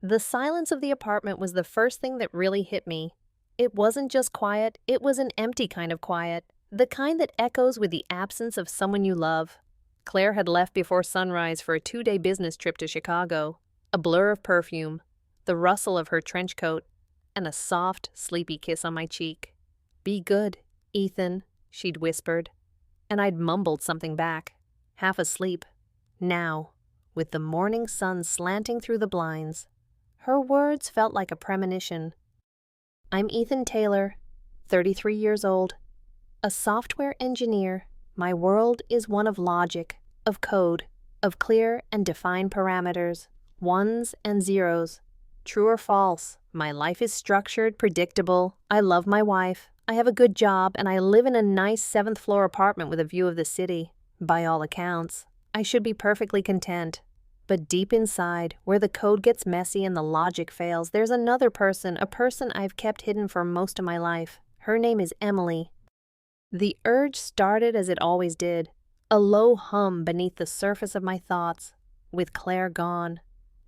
The silence of the apartment was the first thing that really hit me. It wasn't just quiet, it was an empty kind of quiet, the kind that echoes with the absence of someone you love. Claire had left before sunrise for a 2-day business trip to Chicago, a blur of perfume, the rustle of her trench coat, and a soft, sleepy kiss on my cheek. "Be good, Ethan," she'd whispered, and I'd mumbled something back, half asleep. Now, with the morning sun slanting through the blinds, her words felt like a premonition. "I'm Ethan Taylor, 33 years old, a software engineer. My world is one of logic, of code, of clear and defined parameters, ones and zeros. True or false, my life is structured, predictable. I love my wife, I have a good job, and I live in a nice 7th-floor apartment with a view of the city. By all accounts, I should be perfectly content. But deep inside, where the code gets messy and the logic fails, there's another person, a person I've kept hidden for most of my life. Her name is Emily." The urge started as it always did, a low hum beneath the surface of my thoughts. With Claire gone,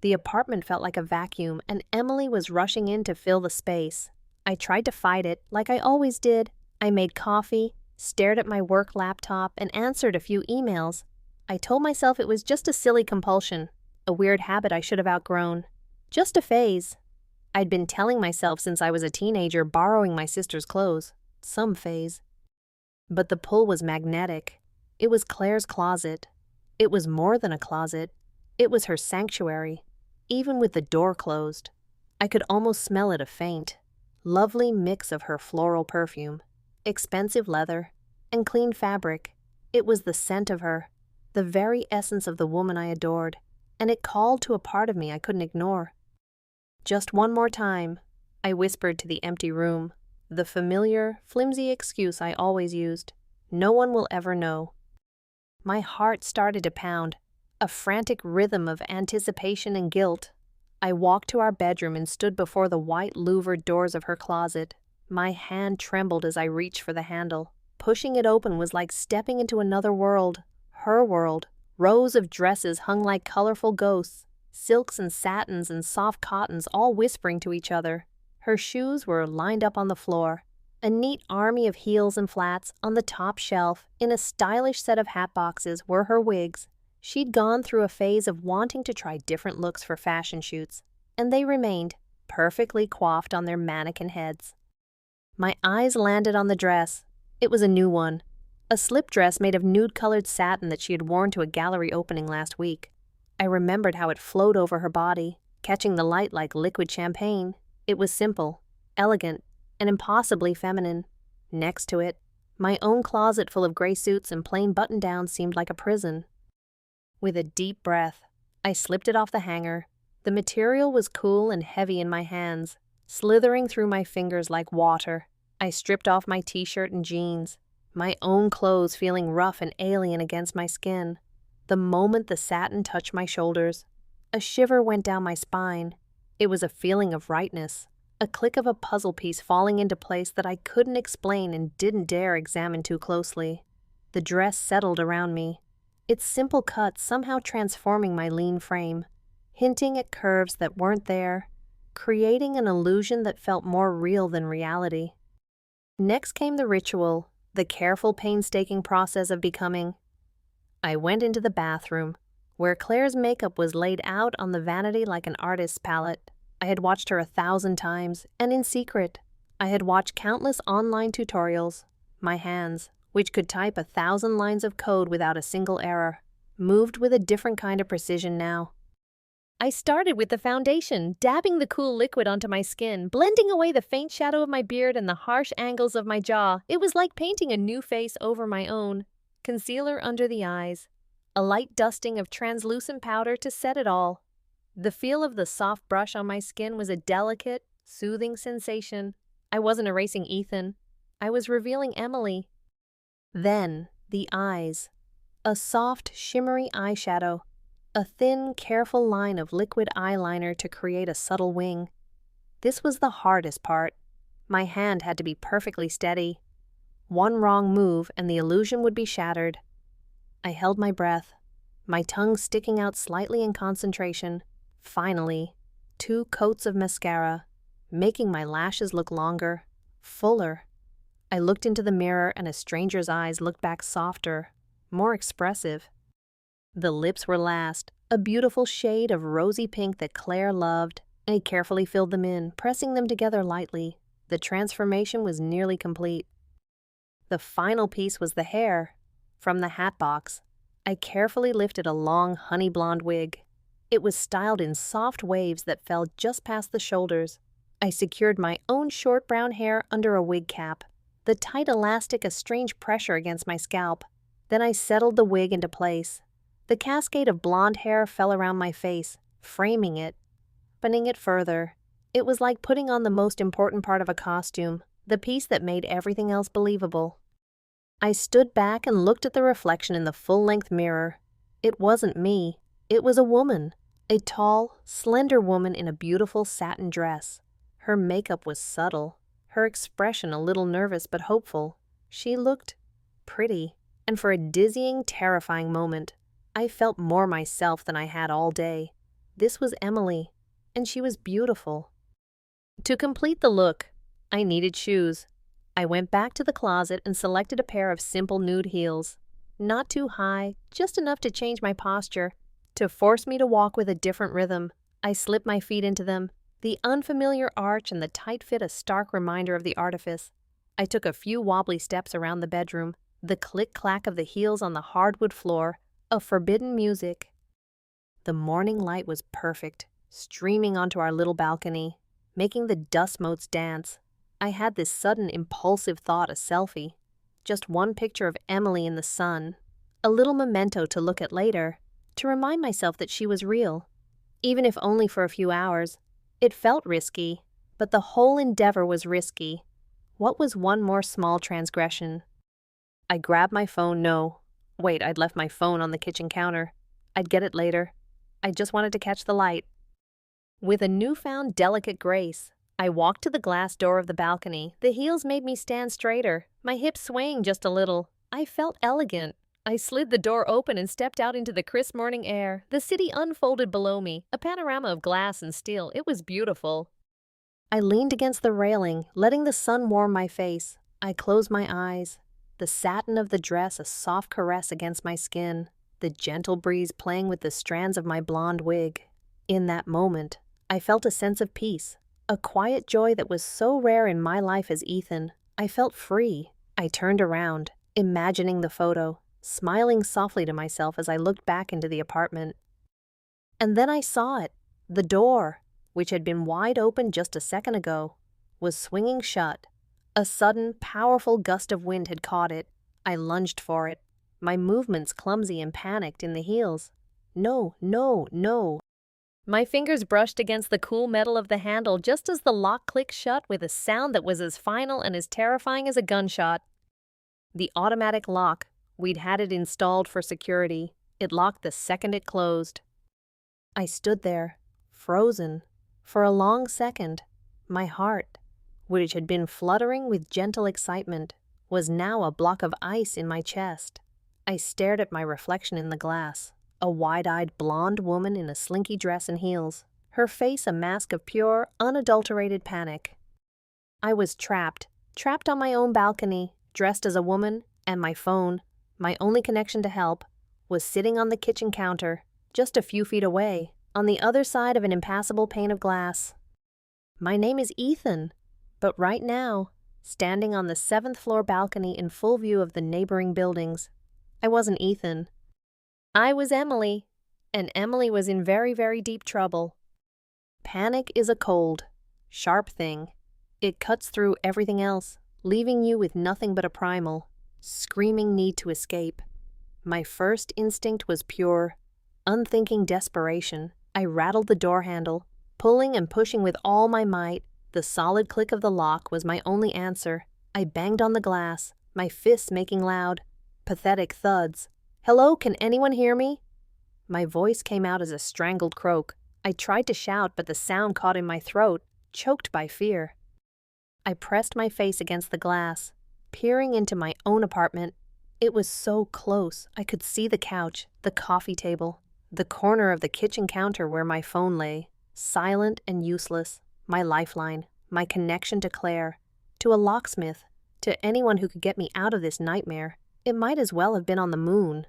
the apartment felt like a vacuum, and Emily was rushing in to fill the space. I tried to fight it, like I always did. I made coffee, stared at my work laptop, and answered a few emails. I told myself it was just a silly compulsion, a weird habit I should have outgrown. Just a phase. I'd been telling myself since I was a teenager, borrowing my sister's clothes. Some phase. But the pull was magnetic. It was Claire's closet. It was more than a closet. It was her sanctuary, even with the door closed. I could almost smell it, a faint, lovely mix of her floral perfume, expensive leather, and clean fabric. It was the scent of her, the very essence of the woman I adored, and it called to a part of me I couldn't ignore. "Just one more time," I whispered to the empty room, the familiar, flimsy excuse I always used. "No one will ever know." My heart started to pound, a frantic rhythm of anticipation and guilt. I walked to our bedroom and stood before the white louvered doors of her closet. My hand trembled as I reached for the handle. Pushing it open was like stepping into another world, her world. Rows of dresses hung like colorful ghosts, silks and satins and soft cottons all whispering to each other. Her shoes were lined up on the floor, a neat army of heels and flats. On the top shelf, in a stylish set of hat boxes, were her wigs. She'd gone through a phase of wanting to try different looks for fashion shoots, and they remained, perfectly coiffed on their mannequin heads. My eyes landed on the dress. It was a new one, a slip dress made of nude-colored satin that she had worn to a gallery opening last week. I remembered how it flowed over her body, catching the light like liquid champagne. It was simple, elegant, and impossibly feminine. Next to it, my own closet full of gray suits and plain button-downs seemed like a prison. With a deep breath, I slipped it off the hanger. The material was cool and heavy in my hands, slithering through my fingers like water. I stripped off my t-shirt and jeans, my own clothes feeling rough and alien against my skin. The moment the satin touched my shoulders, a shiver went down my spine. It was a feeling of rightness, a click of a puzzle piece falling into place that I couldn't explain and didn't dare examine too closely. The dress settled around me, its simple cut somehow transforming my lean frame, hinting at curves that weren't there, creating an illusion that felt more real than reality. Next came the ritual, the careful, painstaking process of becoming. I went into the bathroom, where Claire's makeup was laid out on the vanity like an artist's palette. I had watched her 1,000 times, and in secret. I had watched countless online tutorials. My hands, which could type 1,000 lines of code without a single error, moved with a different kind of precision now. I started with the foundation, dabbing the cool liquid onto my skin, blending away the faint shadow of my beard and the harsh angles of my jaw. It was like painting a new face over my own. Concealer under the eyes, a light dusting of translucent powder to set it all. The feel of the soft brush on my skin was a delicate, soothing sensation. I wasn't erasing Ethan. I was revealing Emily. Then, the eyes. A soft, shimmery eyeshadow. A thin, careful line of liquid eyeliner to create a subtle wing. This was the hardest part. My hand had to be perfectly steady. One wrong move and the illusion would be shattered. I held my breath, my tongue sticking out slightly in concentration. Finally, 2 coats of mascara, making my lashes look longer, fuller. I looked into the mirror and a stranger's eyes looked back softer, more expressive. The lips were last, a beautiful shade of rosy pink that Claire loved. I carefully filled them in, pressing them together lightly. The transformation was nearly complete. The final piece was the hair. From the hat box, I carefully lifted a long honey blonde wig. It was styled in soft waves that fell just past the shoulders. I secured my own short brown hair under a wig cap, the tight elastic a strange pressure against my scalp. Then I settled the wig into place. The cascade of blonde hair fell around my face, framing it, opening it further. It was like putting on the most important part of a costume, the piece that made everything else believable. I stood back and looked at the reflection in the full-length mirror. It wasn't me. It was a woman. A tall, slender woman in a beautiful satin dress. Her makeup was subtle, her expression a little nervous but hopeful. She looked pretty, and for a dizzying, terrifying moment, I felt more myself than I had all day. This was Emily, and she was beautiful. To complete the look, I needed shoes. I went back to the closet and selected a pair of simple nude heels. Not too high, just enough to change my posture, to force me to walk with a different rhythm. I slipped my feet into them, the unfamiliar arch and the tight fit a stark reminder of the artifice. I took a few wobbly steps around the bedroom, the click-clack of the heels on the hardwood floor, of forbidden music. The morning light was perfect, streaming onto our little balcony, making the dust motes dance. I had this sudden impulsive thought, a selfie. Just one picture of Emily in the sun, a little memento to look at later, to remind myself that she was real. Even if only for a few hours. It felt risky, but the whole endeavor was risky. What was one more small transgression? I grabbed my phone. I'd left my phone on the kitchen counter. I'd get it later. I just wanted to catch the light. With a newfound delicate grace, I walked to the glass door of the balcony. The heels made me stand straighter, my hips swaying just a little. I felt elegant. I slid the door open and stepped out into the crisp morning air. The city unfolded below me, a panorama of glass and steel. It was beautiful. I leaned against the railing, letting the sun warm my face. I closed my eyes. The satin of the dress a soft caress against my skin, the gentle breeze playing with the strands of my blonde wig. In that moment, I felt a sense of peace, a quiet joy that was so rare in my life as Ethan. I felt free. I turned around, imagining the photo, smiling softly to myself as I looked back into the apartment. And then I saw it. The door, which had been wide open just a second ago, was swinging shut. A sudden, powerful gust of wind had caught it. I lunged for it, my movements clumsy and panicked in the heels. No. My fingers brushed against the cool metal of the handle just as the lock clicked shut with a sound that was as final and as terrifying as a gunshot. The automatic lock, we'd had it installed for security. It locked the second it closed. I stood there, frozen, for a long second. My heart, which had been fluttering with gentle excitement, was now a block of ice in my chest. I stared at my reflection in the glass, a wide-eyed blonde woman in a slinky dress and heels, her face a mask of pure, unadulterated panic. I was trapped on my own balcony, dressed as a woman, and my phone, my only connection to help, was sitting on the kitchen counter, just a few feet away, on the other side of an impassable pane of glass. My name is Ethan, but right now, standing on the 7th floor balcony in full view of the neighboring buildings, I wasn't Ethan. I was Emily, and Emily was in very, very deep trouble. Panic is a cold, sharp thing. It cuts through everything else, leaving you with nothing but a primal, screaming need to escape. My first instinct was pure, unthinking desperation. I rattled the door handle, pulling and pushing with all my might. The solid click of the lock was my only answer. I banged on the glass, my fists making loud, pathetic thuds. "Hello, can anyone hear me?" My voice came out as a strangled croak. I tried to shout, but the sound caught in my throat, choked by fear. I pressed my face against the glass, peering into my own apartment. It was so close. I could see the couch, the coffee table, the corner of the kitchen counter where my phone lay. silent and useless, my lifeline, my connection to Claire, to a locksmith, to anyone who could get me out of this nightmare. It might as well have been on the moon.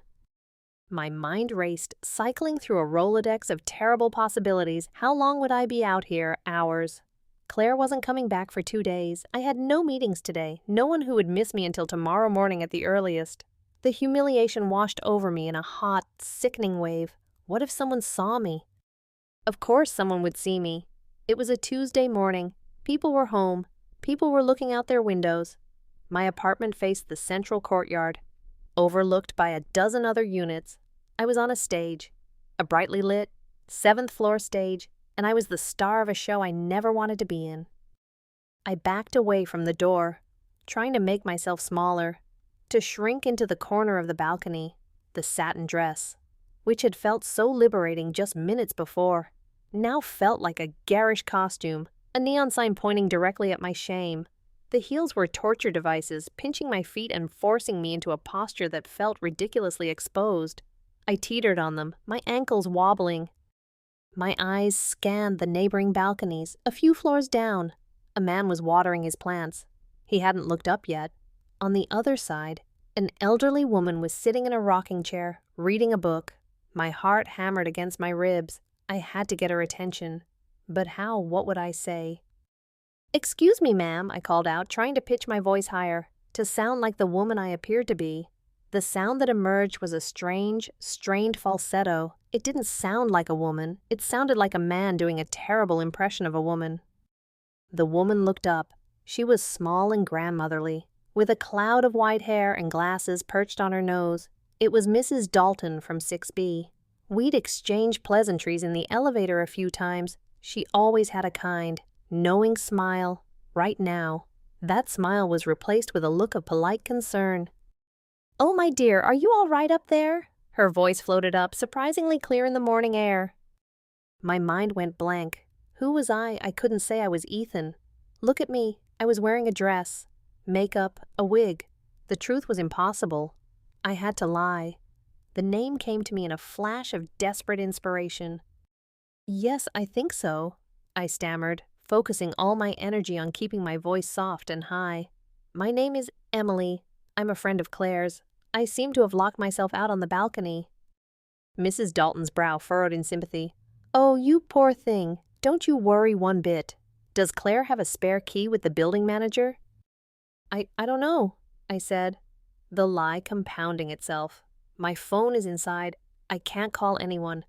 My mind raced, cycling through a Rolodex of terrible possibilities. How long would I be out here? Hours. Claire wasn't coming back for 2 days. I had no meetings today, no one who would miss me until tomorrow morning at the earliest. The humiliation washed over me in a hot, sickening wave. What if someone saw me? Of course someone would see me. It was a Tuesday morning. People were home. People were looking out their windows. My apartment faced the central courtyard, overlooked by a dozen other units. I was on a stage, a brightly lit, 7th floor stage, and I was the star of a show I never wanted to be in. I backed away from the door, trying to make myself smaller, to shrink into the corner of the balcony, the satin dress, which had felt so liberating just minutes before, now felt like a garish costume, a neon sign pointing directly at my shame. The heels were torture devices, pinching my feet and forcing me into a posture that felt ridiculously exposed. I teetered on them, my ankles wobbling. My eyes scanned the neighboring balconies, a few floors down. A man was watering his plants. He hadn't looked up yet. On the other side, an elderly woman was sitting in a rocking chair, reading a book. My heart hammered against my ribs. I had to get her attention. But how? What would I say? "Excuse me, ma'am," I called out, trying to pitch my voice higher, to sound like the woman I appeared to be. The sound that emerged was a strange, strained falsetto. It didn't sound like a woman. It sounded like a man doing a terrible impression of a woman. The woman looked up. She was small and grandmotherly, with a cloud of white hair and glasses perched on her nose. It was Mrs. Dalton from 6B. We'd exchanged pleasantries in the elevator a few times. She always had a kind, knowing smile. Right now, that smile was replaced with a look of polite concern. "Oh, my dear, are you all right up there?" Her voice floated up, surprisingly clear in the morning air. My mind went blank. Who was I? I couldn't say I was Ethan. Look at me. I was wearing a dress, makeup, a wig. The truth was impossible. I had to lie. The name came to me in a flash of desperate inspiration. "Yes, I think so," I stammered, focusing all my energy on keeping my voice soft and high. "My name is Emily. I'm a friend of Claire's. I seem to have locked myself out on the balcony." Mrs. Dalton's brow furrowed in sympathy. "Oh, you poor thing. Don't you worry one bit. Does Claire have a spare key with the building manager?" I don't know," I said, the lie compounding itself. "My phone is inside. I can't call anyone."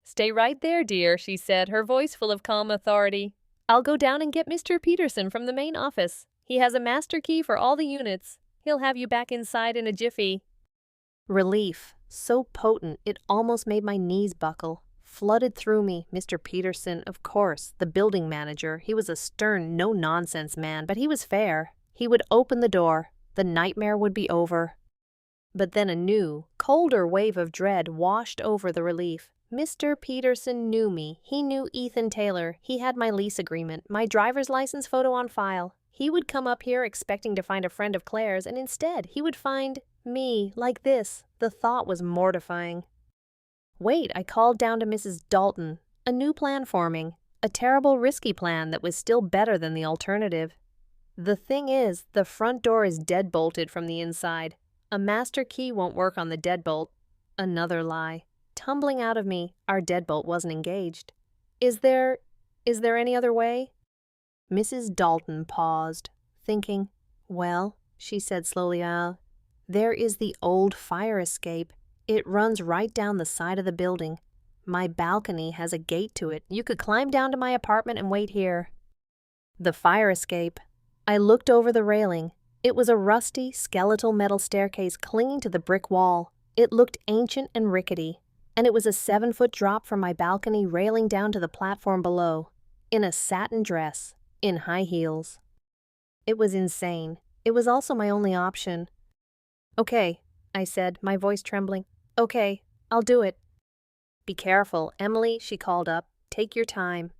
"Stay right there, dear," she said, her voice full of calm authority. "I'll go down and get Mr. Peterson from the main office. He has a master key for all the units. He'll have you back inside in a jiffy." Relief, so potent it almost made my knees buckle, flooded through me. Mr. Peterson, of course, the building manager. He was a stern, no-nonsense man, but he was fair. He would open the door. The nightmare would be over. But then a new, colder wave of dread washed over the relief. Mr. Peterson knew me. He knew Ethan Taylor. He had my lease agreement, my driver's license photo on file. He would come up here expecting to find a friend of Claire's, and instead he would find me like this. The thought was mortifying. Wait, I called down to Mrs. Dalton. A new plan forming. A terrible, risky plan that was still better than the alternative. The thing is, the front door is deadbolted from the inside. A master key won't work on the deadbolt. Another lie. Tumbling out of me, our deadbolt wasn't engaged. Is there any other way?" Mrs. Dalton paused, thinking. "Well," she said slowly, "there is the old fire escape. It runs right down the side of the building. My balcony has a gate to it. You could climb down to my apartment and wait here." The fire escape. I looked over the railing. It was a rusty, skeletal metal staircase clinging to the brick wall. It looked ancient and rickety, and it was a 7-foot drop from my balcony railing down to the platform below, in a satin dress, in high heels. It was insane. It was also my only option. "Okay," I said, my voice trembling. "Okay, I'll do it." "Be careful, Emily," she called up. "Take your time."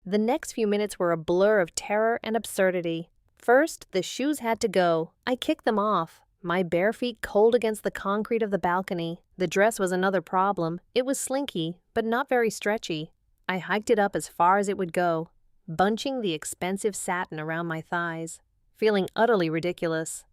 The next few minutes were a blur of terror and absurdity. First, the shoes had to go. I kicked them off, my bare feet cold against the concrete of the balcony. The dress was another problem. It was slinky, but not very stretchy. I hiked it up as far as it would go, bunching the expensive satin around my thighs, feeling utterly ridiculous.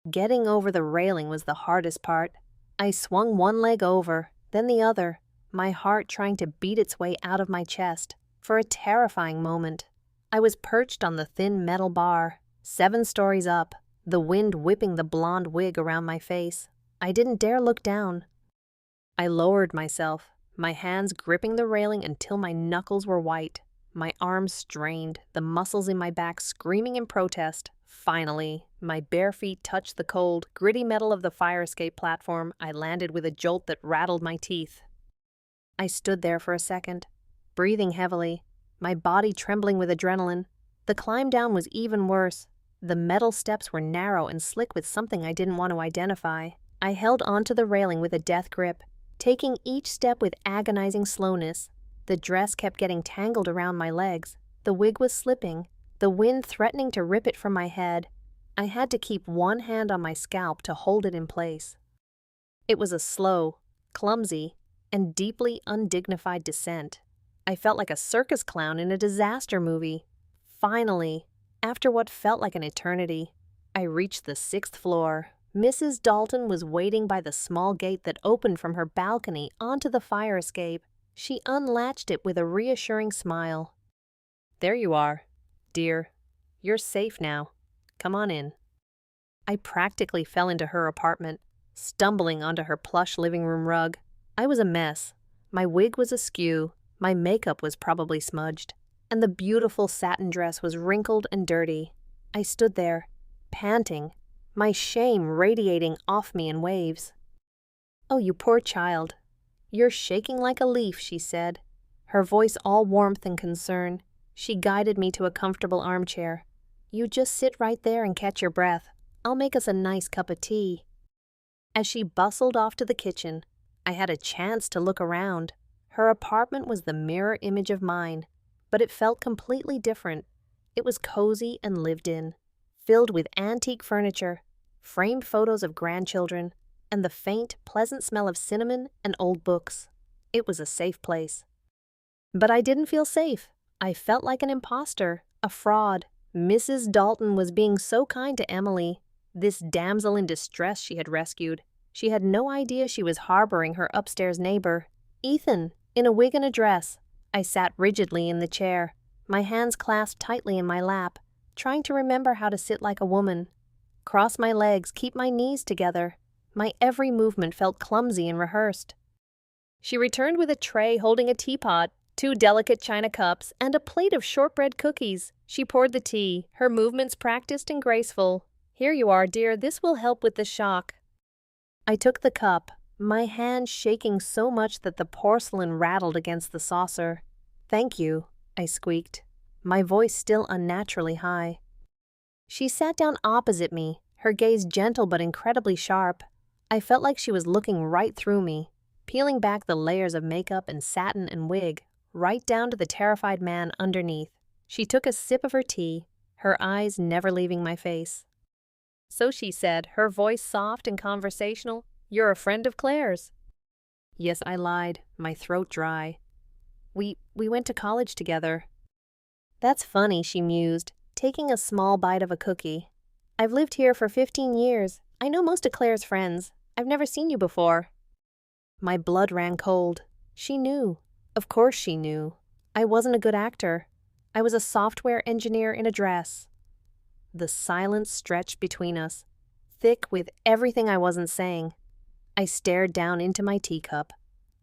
Getting over the railing was the hardest part. I swung one leg over, then the other, my heart trying to beat its way out of my chest, for a terrifying moment. I was perched on the thin metal bar, 7 stories up, the wind whipping the blonde wig around my face. I didn't dare look down. I lowered myself, my hands gripping the railing until my knuckles were white, my arms strained, the muscles in my back screaming in protest. Finally, my bare feet touched the cold, gritty metal of the fire escape platform. I landed with a jolt that rattled my teeth. I stood there for a second, breathing heavily, my body trembling with adrenaline. The climb down was even worse. The metal steps were narrow and slick with something I didn't want to identify. I held onto the railing with a death grip, taking each step with agonizing slowness. The dress kept getting tangled around my legs. The wig was slipping, the wind threatening to rip it from my head. I had to keep one hand on my scalp to hold it in place. It was a slow, clumsy, and deeply undignified descent. I felt like a circus clown in a disaster movie. Finally, after what felt like an eternity, I reached the 6th floor. Mrs. Dalton was waiting by the small gate that opened from her balcony onto the fire escape. She unlatched it with a reassuring smile. "There you are, dear. You're safe now. Come on in." I practically fell into her apartment, stumbling onto her plush living room rug. I was a mess. My wig was askew, my makeup was probably smudged, and the beautiful satin dress was wrinkled and dirty. I stood there, panting, my shame radiating off me in waves. "Oh, you poor child. You're shaking like a leaf," she said, her voice all warmth and concern. She guided me to a comfortable armchair. "You just sit right there and catch your breath. I'll make us a nice cup of tea." As she bustled off to the kitchen, I had a chance to look around. Her apartment was the mirror image of mine, but it felt completely different. It was cozy and lived in, filled with antique furniture, framed photos of grandchildren, and the faint, pleasant smell of cinnamon and old books. It was a safe place. But I didn't feel safe. I felt like an imposter, a fraud. Mrs. Dalton was being so kind to Emily, this damsel in distress she had rescued. She had no idea she was harboring her upstairs neighbor, Ethan, in a wig and a dress. I sat rigidly in the chair, my hands clasped tightly in my lap, trying to remember how to sit like a woman. Cross my legs, keep my knees together. My every movement felt clumsy and rehearsed. She returned with a tray holding a teapot, 2 delicate china cups, and a plate of shortbread cookies. She poured the tea, her movements practiced and graceful. "Here you are, dear. This will help with the shock." I took the cup, my hand shaking so much that the porcelain rattled against the saucer. "Thank you," I squeaked, my voice still unnaturally high. She sat down opposite me, her gaze gentle but incredibly sharp. I felt like she was looking right through me, peeling back the layers of makeup and satin and wig, right down to the terrified man underneath. She took a sip of her tea, her eyes never leaving my face. "So," she said, her voice soft and conversational, "you're a friend of Claire's." Yes, I lied, my throat dry. We went to college together." "That's funny," she mused, taking a small bite of a cookie. "I've lived here for 15 years. I know most of Claire's friends. I've never seen you before." My blood ran cold. She knew. Of course she knew. I wasn't a good actor. I was a software engineer in a dress. The silence stretched between us, thick with everything I wasn't saying. I stared down into my teacup,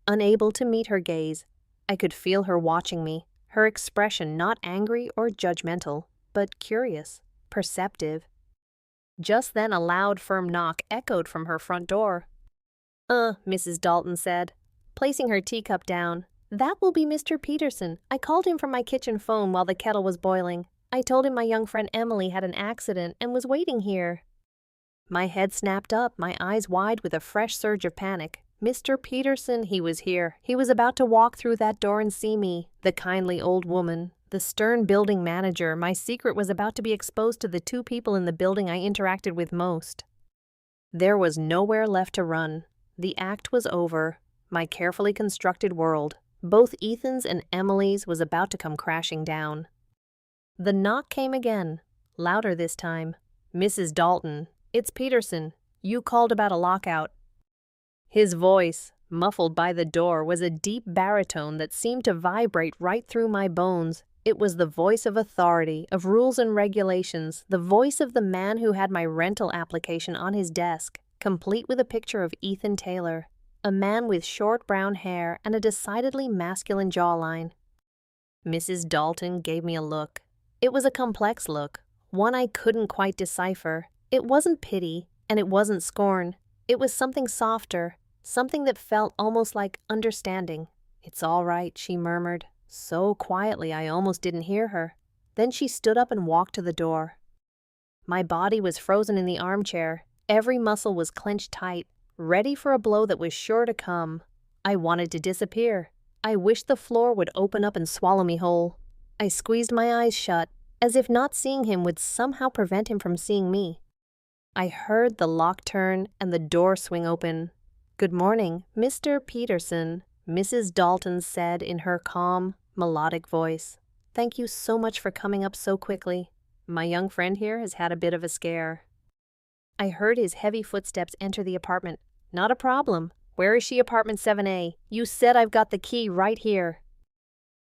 unable to meet her gaze. I could feel her watching me, her expression not angry or judgmental, but curious, perceptive. Just then a loud, firm knock echoed from her front door. Mrs. Dalton said, placing her teacup down. "That will be Mr. Peterson. I called him from my kitchen phone while the kettle was boiling. I told him my young friend Emily had an accident and was waiting here." My head snapped up, my eyes wide with a fresh surge of panic. Mr. Peterson, he was here. He was about to walk through that door and see me, the kindly old woman, the stern building manager. My secret was about to be exposed to the 2 people in the building I interacted with most. There was nowhere left to run. The act was over, my carefully constructed world. Both Ethan's and Emily's was about to come crashing down. The knock came again, louder this time. "Mrs. Dalton, it's Peterson. You called about a lockout." His voice, muffled by the door, was a deep baritone that seemed to vibrate right through my bones. It was the voice of authority, of rules and regulations, the voice of the man who had my rental application on his desk, complete with a picture of Ethan Taylor, a man with short brown hair and a decidedly masculine jawline. Mrs. Dalton gave me a look. It was a complex look, one I couldn't quite decipher. It wasn't pity, and it wasn't scorn. It was something softer, something that felt almost like understanding. "It's all right," she murmured, so quietly I almost didn't hear her. Then she stood up and walked to the door. My body was frozen in the armchair. Every muscle was clenched tight, ready for a blow that was sure to come. I wanted to disappear. I wished the floor would open up and swallow me whole. I squeezed my eyes shut, as if not seeing him would somehow prevent him from seeing me. I heard the lock turn and the door swing open. "Good morning, Mr. Peterson," Mrs. Dalton said in her calm, melodic voice. "Thank you so much for coming up so quickly. My young friend here has had a bit of a scare." I heard his heavy footsteps enter the apartment. "Not a problem. Where is she? Apartment 7A. You said I've got the key right here."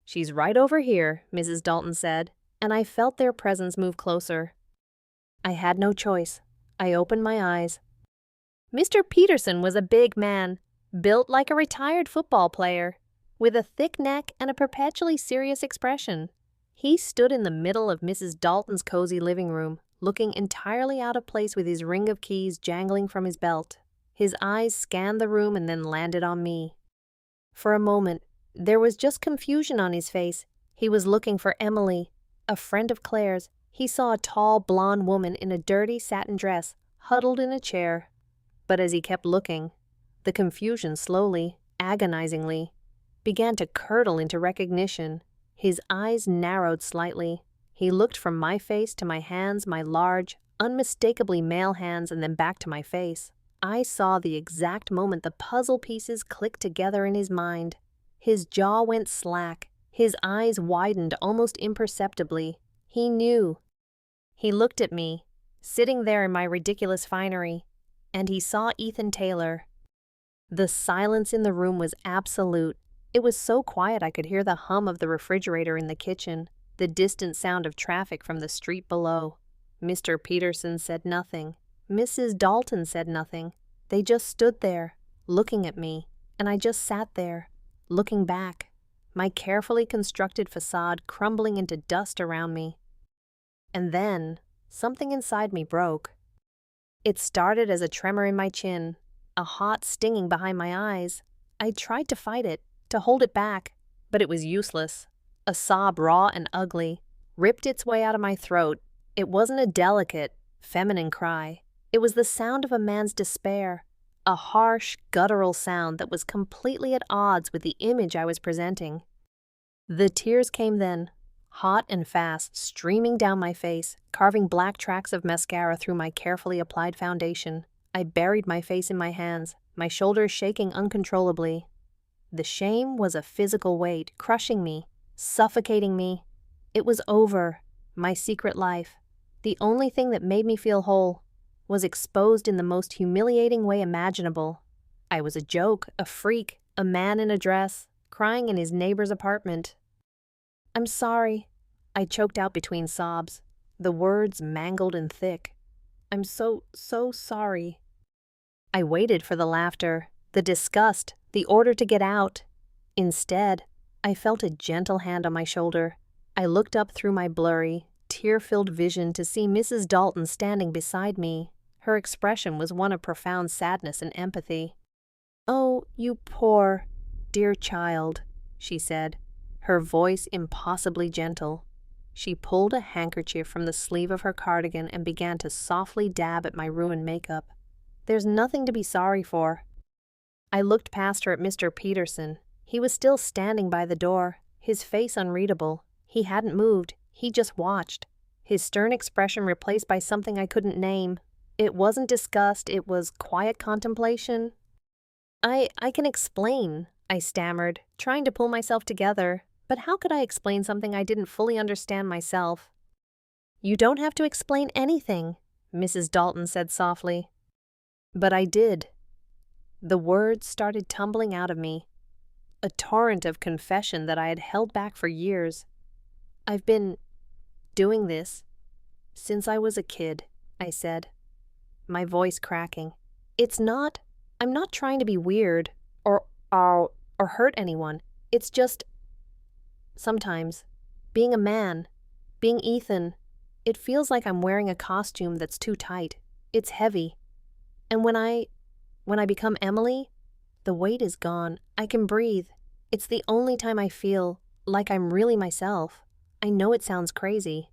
"She's right over here," Mrs. Dalton said, and I felt their presence move closer. I had no choice. I opened my eyes. Mr. Peterson was a big man, built like a retired football player, with a thick neck and a perpetually serious expression. He stood in the middle of Mrs. Dalton's cozy living room, looking entirely out of place with his ring of keys jangling from his belt. His eyes scanned the room and then landed on me. For a moment, there was just confusion on his face. He was looking for Emily, a friend of Claire's. He saw a tall, blonde woman in a dirty satin dress, huddled in a chair. But as he kept looking, the confusion slowly, agonizingly, began to curdle into recognition. His eyes narrowed slightly. He looked from my face to my hands, my large, unmistakably male hands, and then back to my face. I saw the exact moment the puzzle pieces clicked together in his mind. His jaw went slack. His eyes widened almost imperceptibly. He knew. He looked at me, sitting there in my ridiculous finery, and he saw Ethan Taylor. The silence in the room was absolute. It was so quiet I could hear the hum of the refrigerator in the kitchen, the distant sound of traffic from the street below. Mr. Peterson said nothing. Mrs. Dalton said nothing. They just stood there, looking at me, and I just sat there, looking back, my carefully constructed facade crumbling into dust around me. And then, something inside me broke. It started as a tremor in my chin, a hot stinging behind my eyes. I tried to fight it, to hold it back, but it was useless. A sob, raw and ugly, ripped its way out of my throat. It wasn't a delicate, feminine cry. It was the sound of a man's despair, a harsh, guttural sound that was completely at odds with the image I was presenting. The tears came then, hot and fast, streaming down my face, carving black tracks of mascara through my carefully applied foundation. I buried my face in my hands, my shoulders shaking uncontrollably. The shame was a physical weight, crushing me, suffocating me. It was over. My secret life, the only thing that made me feel whole, was exposed in the most humiliating way imaginable. I was a joke, a freak, a man in a dress, crying in his neighbor's apartment. "I'm sorry," I choked out between sobs, the words mangled and thick. "I'm so sorry." I waited for the laughter, the disgust, the order to get out. Instead, I felt a gentle hand on my shoulder. I looked up through my blurry, tear-filled vision to see Mrs. Dalton standing beside me. Her expression was one of profound sadness and empathy. "Oh, you poor, dear child," she said, her voice impossibly gentle. She pulled a handkerchief from the sleeve of her cardigan and began to softly dab at my ruined makeup. "There's nothing to be sorry for." I looked past her at Mr. Peterson. He was still standing by the door, his face unreadable. He hadn't moved. He just watched, his stern expression replaced by something I couldn't name. It wasn't disgust, it was quiet contemplation. I can explain," I stammered, trying to pull myself together, but how could I explain something I didn't fully understand myself? "You don't have to explain anything," Mrs. Dalton said softly. But I did. The words started tumbling out of me, a torrent of confession that I had held back for years. "I've been doing this since I was a kid," I said, my voice cracking. I'm not trying to be weird or hurt anyone. It's just, sometimes, being a man, being Ethan, it feels like I'm wearing a costume that's too tight. It's heavy. And when I become Emily, the weight is gone. I can breathe. It's the only time I feel like I'm really myself. I know it sounds crazy."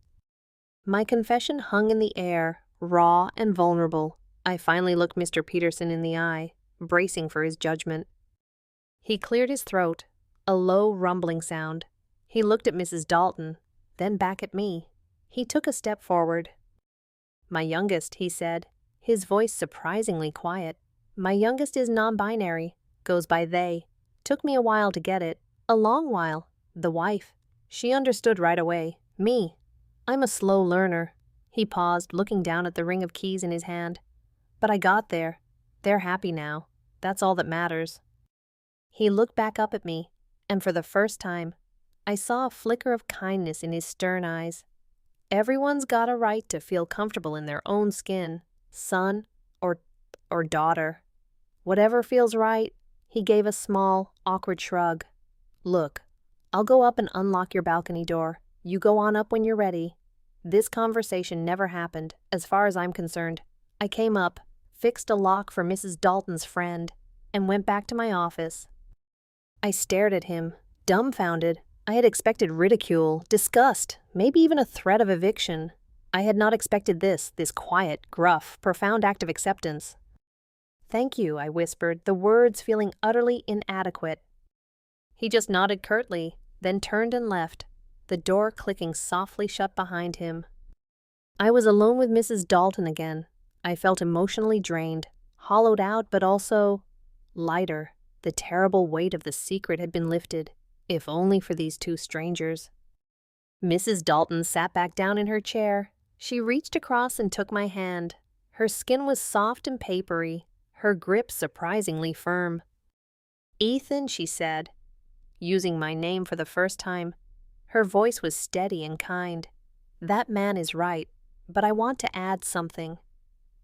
My confession hung in the air, raw and vulnerable. I finally looked Mr. Peterson in the eye, bracing for his judgment. He cleared his throat, a low rumbling sound. He looked at Mrs. Dalton, then back at me. He took a step forward. "My youngest," he said, his voice surprisingly quiet. "My youngest is non-binary, goes by they. Took me a while to get it, a long while. The wife. She understood right away. Me. I'm a slow learner." He paused, looking down at the ring of keys in his hand. "But I got there. They're happy now. That's all that matters." He looked back up at me, and for the first time, I saw a flicker of kindness in his stern eyes. Everyone's got a right to feel comfortable in their own skin, son or daughter. Whatever feels right. He gave a small, awkward shrug. "Look, I'll go up and unlock your balcony door. You go on up when you're ready." This conversation never happened, as far as I'm concerned. I came up, fixed a lock for Mrs. Dalton's friend, and went back to my office. I stared at him, dumbfounded. I had expected ridicule, disgust, maybe even a threat of eviction. I had not expected this quiet, gruff, profound act of acceptance. "Thank you," I whispered, the words feeling utterly inadequate. He just nodded curtly, then turned and left, the door clicking softly shut behind him. I was alone with Mrs. Dalton again. I felt emotionally drained, hollowed out, but also lighter. The terrible weight of the secret had been lifted, if only for these two strangers. Mrs. Dalton sat back down in her chair. She reached across and took my hand. Her skin was soft and papery, her grip surprisingly firm. "Ethan," she said, using my name for the first time. Her voice was steady and kind. "That man is right, but I want to add something."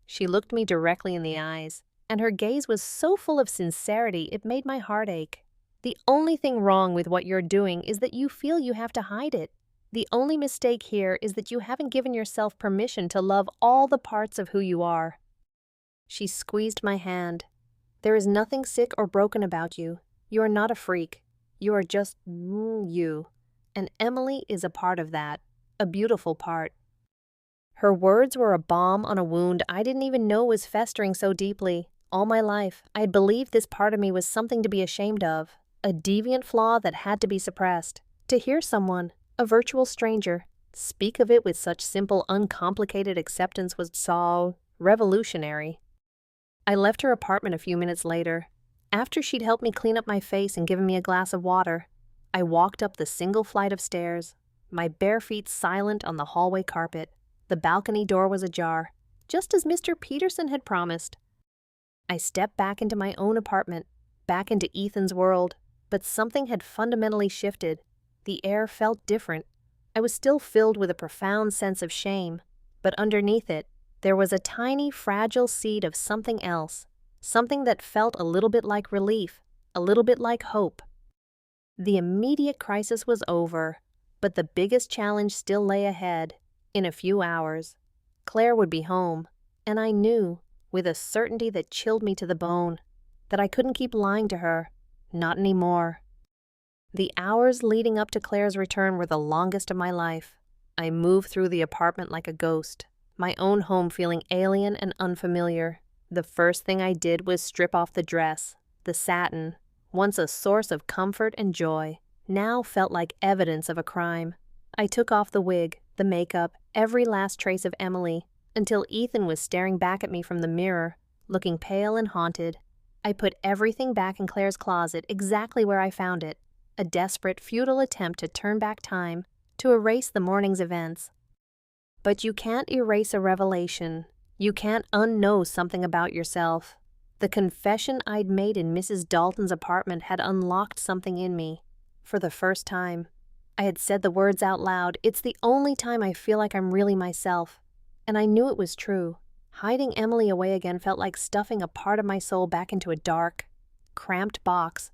She looked me directly in the eyes, and her gaze was so full of sincerity it made my heart ache. "The only thing wrong with what you're doing is that you feel you have to hide it. The only mistake here is that you haven't given yourself permission to love all the parts of who you are." She squeezed my hand. "There is nothing sick or broken about you. You are not a freak. You are just you. And Emily is a part of that, a beautiful part." Her words were a balm on a wound I didn't even know was festering so deeply. All my life, I had believed this part of me was something to be ashamed of, a deviant flaw that had to be suppressed. To hear someone, a virtual stranger, speak of it with such simple, uncomplicated acceptance was so revolutionary. I left her apartment a few minutes later. After she'd helped me clean up my face and given me a glass of water, I walked up the single flight of stairs, my bare feet silent on the hallway carpet. The balcony door was ajar, just as Mr. Peterson had promised. I stepped back into my own apartment, back into Ethan's world, but something had fundamentally shifted. The air felt different. I was still filled with a profound sense of shame, but underneath it, there was a tiny, fragile seed of something else, something that felt a little bit like relief, a little bit like hope. The immediate crisis was over, but the biggest challenge still lay ahead. In a few hours, Claire would be home, and I knew, with a certainty that chilled me to the bone, that I couldn't keep lying to her, not anymore. The hours leading up to Claire's return were the longest of my life. I moved through the apartment like a ghost, my own home feeling alien and unfamiliar. The first thing I did was strip off the dress. The satin, once a source of comfort and joy, now felt like evidence of a crime. I took off the wig, the makeup, every last trace of Emily, until Ethan was staring back at me from the mirror, looking pale and haunted. I put everything back in Claire's closet exactly where I found it, a desperate, futile attempt to turn back time, to erase the morning's events. But you can't erase a revelation. You can't unknow something about yourself. The confession I'd made in Mrs. Dalton's apartment had unlocked something in me. For the first time, I had said the words out loud. It's the only time I feel like I'm really myself. And I knew it was true. Hiding Emily away again felt like stuffing a part of my soul back into a dark, cramped box.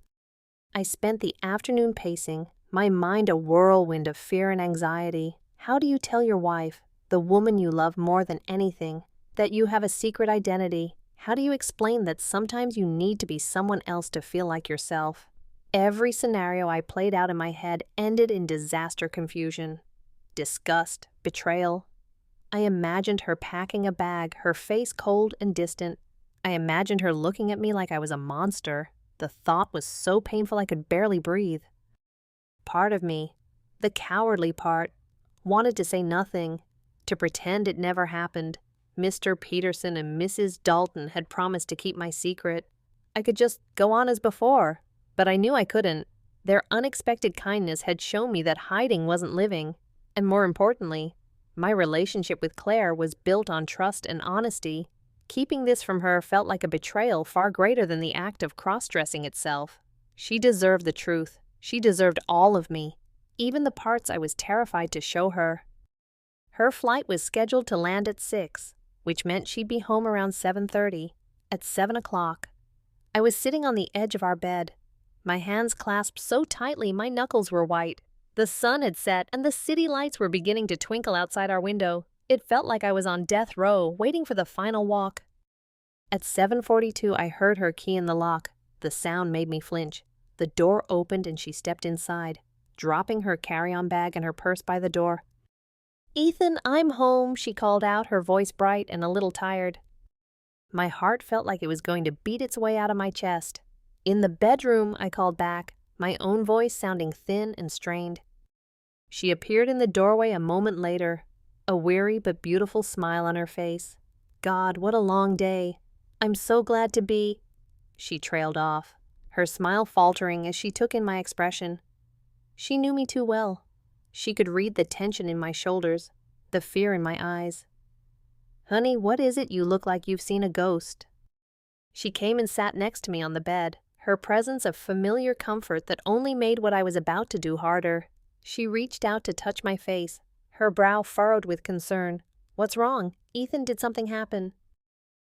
I spent the afternoon pacing, my mind a whirlwind of fear and anxiety. How do you tell your wife, the woman you love more than anything, that you have a secret identity? How do you explain that sometimes you need to be someone else to feel like yourself? Every scenario I played out in my head ended in disaster confusion, disgust, betrayal. I imagined her packing a bag, her face cold and distant. I imagined her looking at me like I was a monster. The thought was so painful I could barely breathe. Part of me, the cowardly part, wanted to say nothing, to pretend it never happened. Mr. Peterson and Mrs. Dalton had promised to keep my secret. I could just go on as before, but I knew I couldn't. Their unexpected kindness had shown me that hiding wasn't living, and more importantly, my relationship with Claire was built on trust and honesty. Keeping this from her felt like a betrayal far greater than the act of cross-dressing itself. She deserved the truth. She deserved all of me, even the parts I was terrified to show her. Her flight was scheduled to land at 6, which meant she'd be home around 7:30. At 7 o'clock, I was sitting on the edge of our bed, my hands clasped so tightly my knuckles were white. The sun had set and the city lights were beginning to twinkle outside our window. It felt like I was on death row, waiting for the final walk. At 7:42, I heard her key in the lock. The sound made me flinch. The door opened and she stepped inside, dropping her carry-on bag and her purse by the door. "Ethan, I'm home," she called out, her voice bright and a little tired. My heart felt like it was going to beat its way out of my chest. "In the bedroom," I called back, my own voice sounding thin and strained. She appeared in the doorway a moment later, a weary but beautiful smile on her face. "God, what a long day. I'm so glad to be—" She trailed off, her smile faltering as she took in my expression. She knew me too well. She could read the tension in my shoulders, the fear in my eyes. "Honey, what is it? You look like you've seen a ghost." She came and sat next to me on the bed, her presence a familiar comfort that only made what I was about to do harder. She reached out to touch my face, her brow furrowed with concern. "What's wrong? Ethan, did something happen?"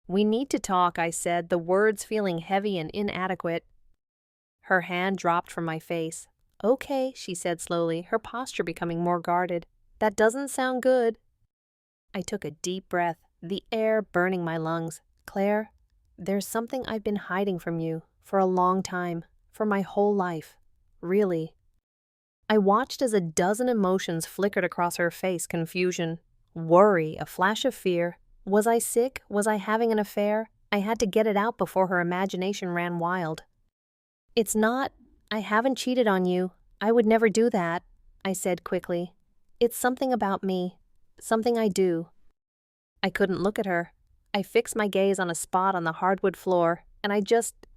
"We need to talk," I said, the words feeling heavy and inadequate. Her hand dropped from my face. "Okay," she said slowly, her posture becoming more guarded. "That doesn't sound good." I took a deep breath, the air burning my lungs. "Claire, there's something I've been hiding from you for a long time, for my whole life. Really." I watched as a dozen emotions flickered across her face, confusion, worry, a flash of fear. Was I sick? Was I having an affair? I had to get it out before her imagination ran wild. "It's not. I haven't cheated on you. I would never do that," I said quickly. "It's something about me, something I do." I couldn't look at her. I fixed my gaze on a spot on the hardwood floor, and I just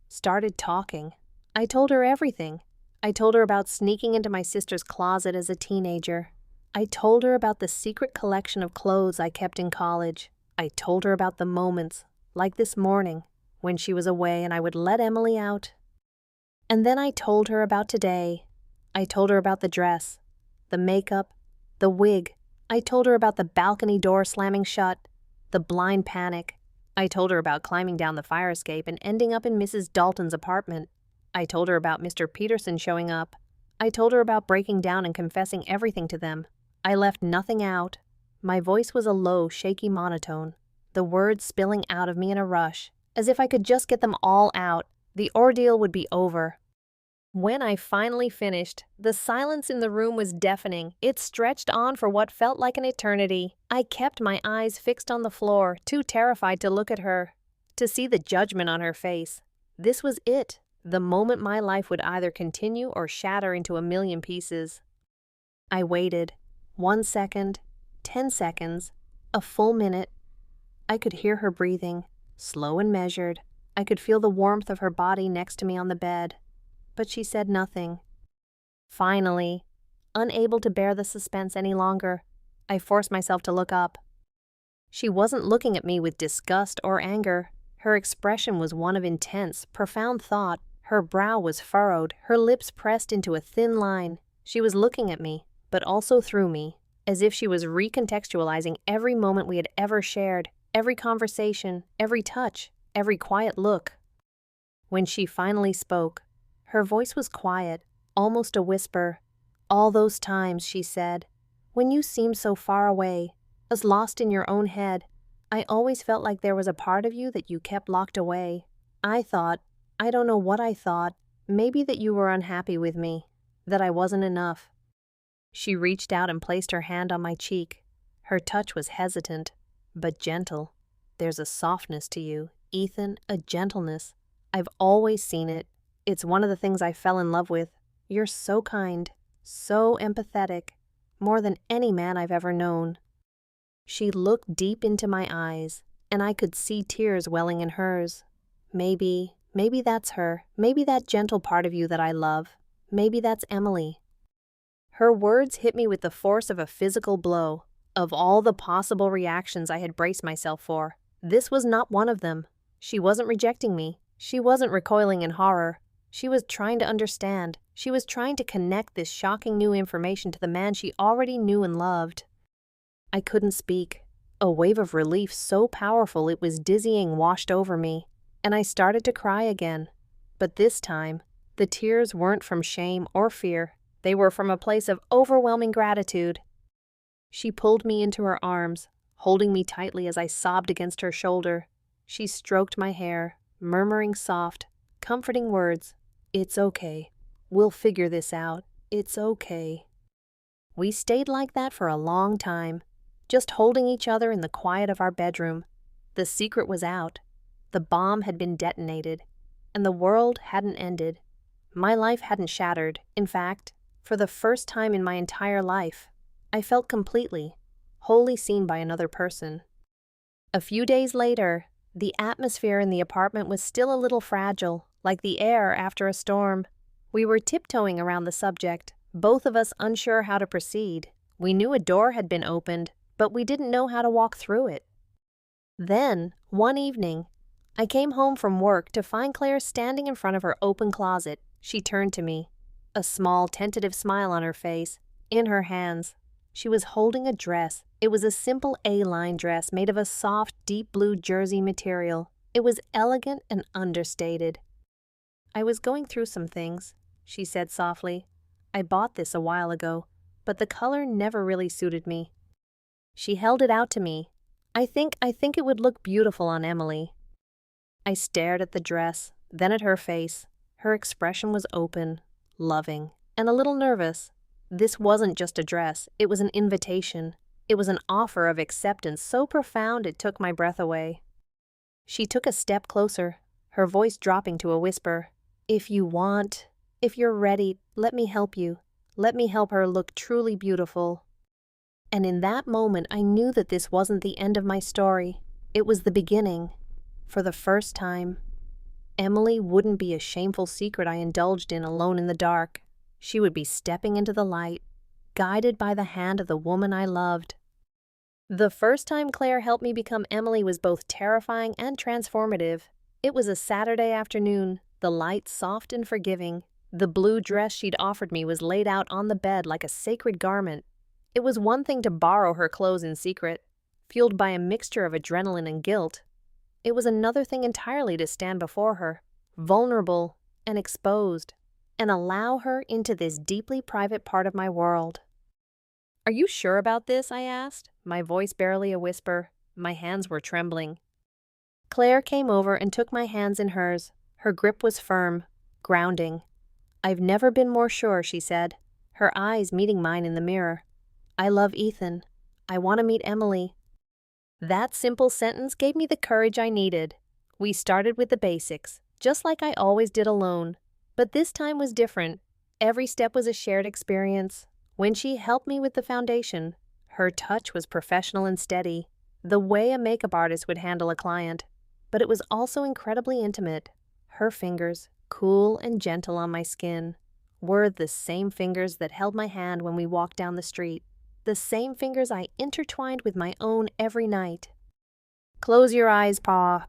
started talking. I told her everything. I told her about sneaking into my sister's closet as a teenager. I told her about the secret collection of clothes I kept in college. I told her about the moments, like this morning, when she was away and I would let Emily out. And then I told her about today. I told her about the dress, the makeup, the wig. I told her about the balcony door slamming shut, the blind panic. I told her about climbing down the fire escape and ending up in Mrs. Dalton's apartment. I told her about Mr. Peterson showing up. I told her about breaking down and confessing everything to them. I left nothing out. My voice was a low, shaky monotone, the words spilling out of me in a rush, as if I could just get them all out. The ordeal would be over. When I finally finished, the silence in the room was deafening. It stretched on for what felt like an eternity. I kept my eyes fixed on the floor, too terrified to look at her, to see the judgment on her face. This was it, the moment my life would either continue or shatter into a million pieces. I waited. 1 second, 10 seconds, a full minute. I could hear her breathing, slow and measured, I could feel the warmth of her body next to me on the bed, but she said nothing. Finally, unable to bear the suspense any longer, I forced myself to look up. She wasn't looking at me with disgust or anger. Her expression was one of intense, profound thought. Her brow was furrowed, her lips pressed into a thin line. She was looking at me, but also through me, as if she was recontextualizing every moment we had ever shared, every conversation, every touch, every quiet look. When she finally spoke, her voice was quiet, almost a whisper. "All those times," she said, "when you seemed so far away, as lost in your own head, I always felt like there was a part of you that you kept locked away. I thought, I don't know what I thought, maybe that you were unhappy with me, that I wasn't enough." She reached out and placed her hand on my cheek. Her touch was hesitant, but gentle. "There's a softness to you, Ethan, a gentleness. I've always seen it. It's one of the things I fell in love with. You're so kind, so empathetic, more than any man I've ever known." She looked deep into my eyes, and I could see tears welling in hers. Maybe that's her. Maybe that gentle part of you that I love. Maybe that's Emily. Her words hit me with the force of a physical blow. Of all the possible reactions I had braced myself for, this was not one of them. She wasn't rejecting me. She wasn't recoiling in horror. She was trying to understand. She was trying to connect this shocking new information to the man she already knew and loved. I couldn't speak. A wave of relief so powerful it was dizzying washed over me, and I started to cry again. But this time, the tears weren't from shame or fear. They were from a place of overwhelming gratitude. She pulled me into her arms, holding me tightly as I sobbed against her shoulder. She stroked my hair, murmuring soft, comforting words. "It's okay. We'll figure this out. It's okay." We stayed like that for a long time, just holding each other in the quiet of our bedroom. The secret was out. The bomb had been detonated, and the world hadn't ended. My life hadn't shattered. In fact, for the first time in my entire life, I felt completely, wholly seen by another person. A few days later, the atmosphere in the apartment was still a little fragile, like the air after a storm. We were tiptoeing around the subject, both of us unsure how to proceed. We knew a door had been opened, but we didn't know how to walk through it. Then, one evening, I came home from work to find Claire standing in front of her open closet. She turned to me, a small, tentative smile on her face. In her hands, she was holding a dress. It was a simple A-line dress made of a soft, deep blue jersey material. It was elegant and understated. "I was going through some things," she said softly. "I bought this a while ago, but the color never really suited me." She held it out to me. I think it would look beautiful on Emily." I stared at the dress, then at her face. Her expression was open, loving, and a little nervous. This wasn't just a dress, it was an invitation. It was an offer of acceptance so profound it took my breath away. She took a step closer, her voice dropping to a whisper. If you're ready, let me help you. Let me help her look truly beautiful." And in that moment, I knew that this wasn't the end of my story. It was the beginning. For the first time, Emily wouldn't be a shameful secret I indulged in alone in the dark. She would be stepping into the light, guided by the hand of the woman I loved. The first time Claire helped me become Emily was both terrifying and transformative. It was a Saturday afternoon, the light soft and forgiving. The blue dress she'd offered me was laid out on the bed like a sacred garment. It was one thing to borrow her clothes in secret, fueled by a mixture of adrenaline and guilt. It was another thing entirely to stand before her, vulnerable and exposed, and allow her into this deeply private part of my world. "Are you sure about this?" I asked, my voice barely a whisper. My hands were trembling. Claire came over and took my hands in hers. Her grip was firm, grounding. "I've never been more sure," she said, her eyes meeting mine in the mirror. "I love Ethan. I want to meet Emily." That simple sentence gave me the courage I needed. We started with the basics, just like I always did alone. But this time was different. Every step was a shared experience. When she helped me with the foundation, her touch was professional and steady, the way a makeup artist would handle a client. but it was also incredibly intimate. Her fingers, cool and gentle on my skin, were the same fingers that held my hand when we walked down the street, the same fingers I intertwined with my own every night. "Close your eyes, Pa,"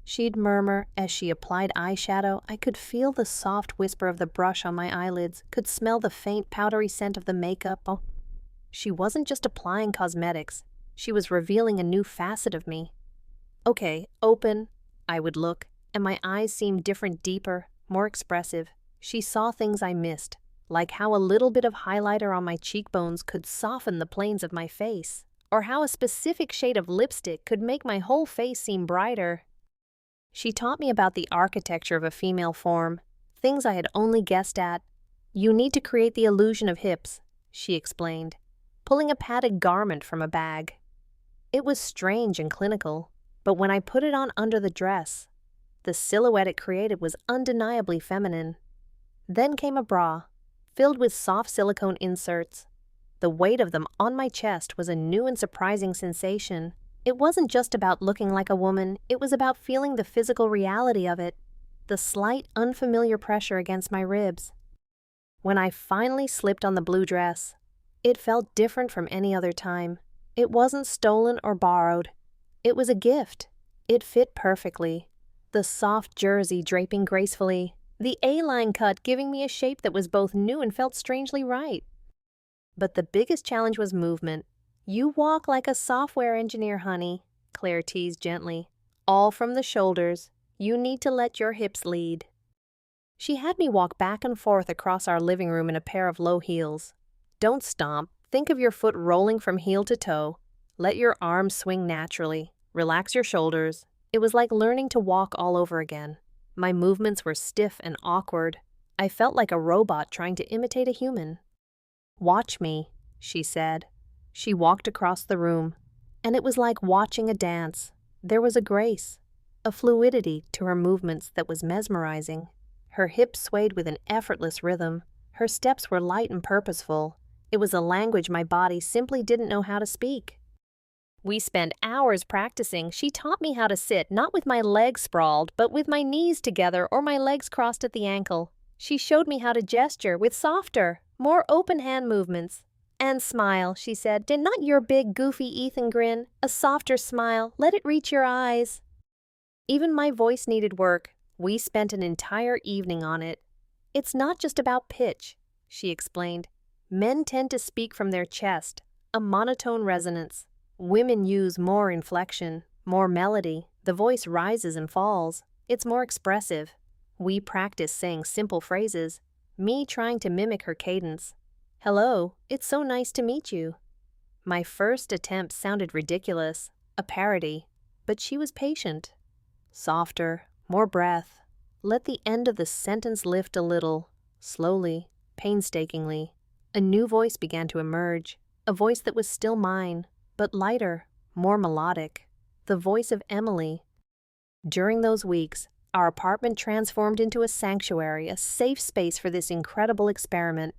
she'd murmur as she applied eyeshadow. I could feel the soft whisper of the brush on my eyelids, could smell the faint powdery scent of the makeup. Oh, she wasn't just applying cosmetics. She was revealing a new facet of me. "Okay, open." I would look, and my eyes seemed different, deeper, more expressive. She saw things I missed, like how a little bit of highlighter on my cheekbones could soften the planes of my face, or how a specific shade of lipstick could make my whole face seem brighter. She taught me about the architecture of a female form, things I had only guessed at. "You need to create the illusion of hips," she explained, pulling a padded garment from a bag. It was strange and clinical, but when I put it on under the dress, the silhouette it created was undeniably feminine. Then came a bra, filled with soft silicone inserts. The weight of them on my chest was a new and surprising sensation. It wasn't just about looking like a woman, it was about feeling the physical reality of it, the slight, unfamiliar pressure against my ribs. When I finally slipped on the blue dress, it felt different from any other time. It wasn't stolen or borrowed. It was a gift. It fit perfectly. The soft jersey draping gracefully, the A-line cut giving me a shape that was both new and felt strangely right. But the biggest challenge was movement. "You walk like a software engineer, honey," Claire teased gently. "All from the shoulders. You need to let your hips lead." She had me walk back and forth across our living room in a pair of low heels. "Don't stomp. Think of your foot rolling from heel to toe. Let your arms swing naturally. Relax your shoulders." It was like learning to walk all over again. My movements were stiff and awkward. I felt like a robot trying to imitate a human. "Watch me," she said. She walked across the room, and it was like watching a dance. There was a grace, a fluidity to her movements that was mesmerizing. Her hips swayed with an effortless rhythm. Her steps were light and purposeful. It was a language my body simply didn't know how to speak. We spent hours practicing. She taught me how to sit, not with my legs sprawled, but with my knees together or my legs crossed at the ankle. She showed me how to gesture with softer, more open hand movements. "And smile," she said. "Did not your big, goofy Ethan grin? A softer smile. Let it reach your eyes." Even my voice needed work. We spent an entire evening on it. "It's not just about pitch," she explained. "Men tend to speak from their chest, a monotone resonance. Women use more inflection, more melody. The voice rises and falls. It's more expressive." We practiced saying simple phrases, me trying to mimic her cadence. "Hello, it's so nice to meet you." My first attempt sounded ridiculous, a parody, but she was patient. Softer, more breath. Let the end of the sentence lift a little, slowly, painstakingly. A new voice began to emerge, a voice that was still mine, but lighter, more melodic. The voice of Emily. During those weeks, our apartment transformed into a sanctuary, a safe space for this incredible experiment.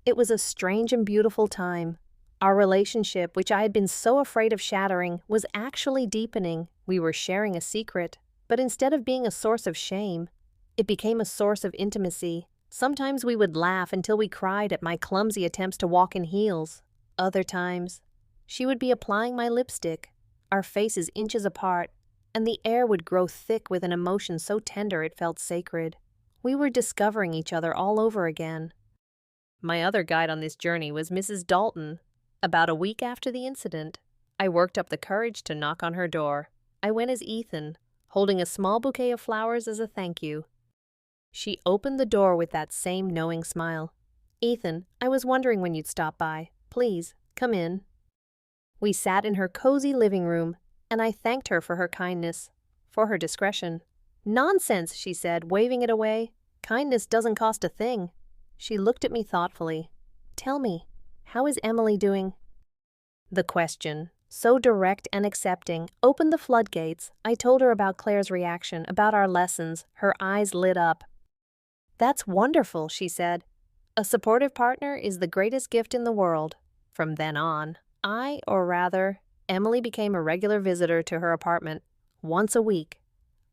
It was a strange and beautiful time. Our relationship, which I had been so afraid of shattering, was actually deepening. We were sharing a secret, but instead of being a source of shame, it became a source of intimacy. Sometimes we would laugh until we cried at my clumsy attempts to walk in heels. Other times, she would be applying my lipstick, our faces inches apart, and the air would grow thick with an emotion so tender it felt sacred. We were discovering each other all over again. My other guide on this journey was Mrs. Dalton. About a week after the incident, I worked up the courage to knock on her door. I went as Ethan, holding a small bouquet of flowers as a thank you. She opened the door with that same knowing smile. "Ethan, I was wondering when you'd stop by. Please, come in." We sat in her cozy living room, and I thanked her for her kindness, for her discretion. "Nonsense," she said, waving it away. "Kindness doesn't cost a thing." She looked at me thoughtfully. "Tell me, how is Emily doing?" The question, so direct and accepting, opened the floodgates. I told her about Claire's reaction, about our lessons. Her eyes lit up. "That's wonderful," she said. "A supportive partner is the greatest gift in the world." From then on, or rather, Emily became a regular visitor to her apartment, once a week.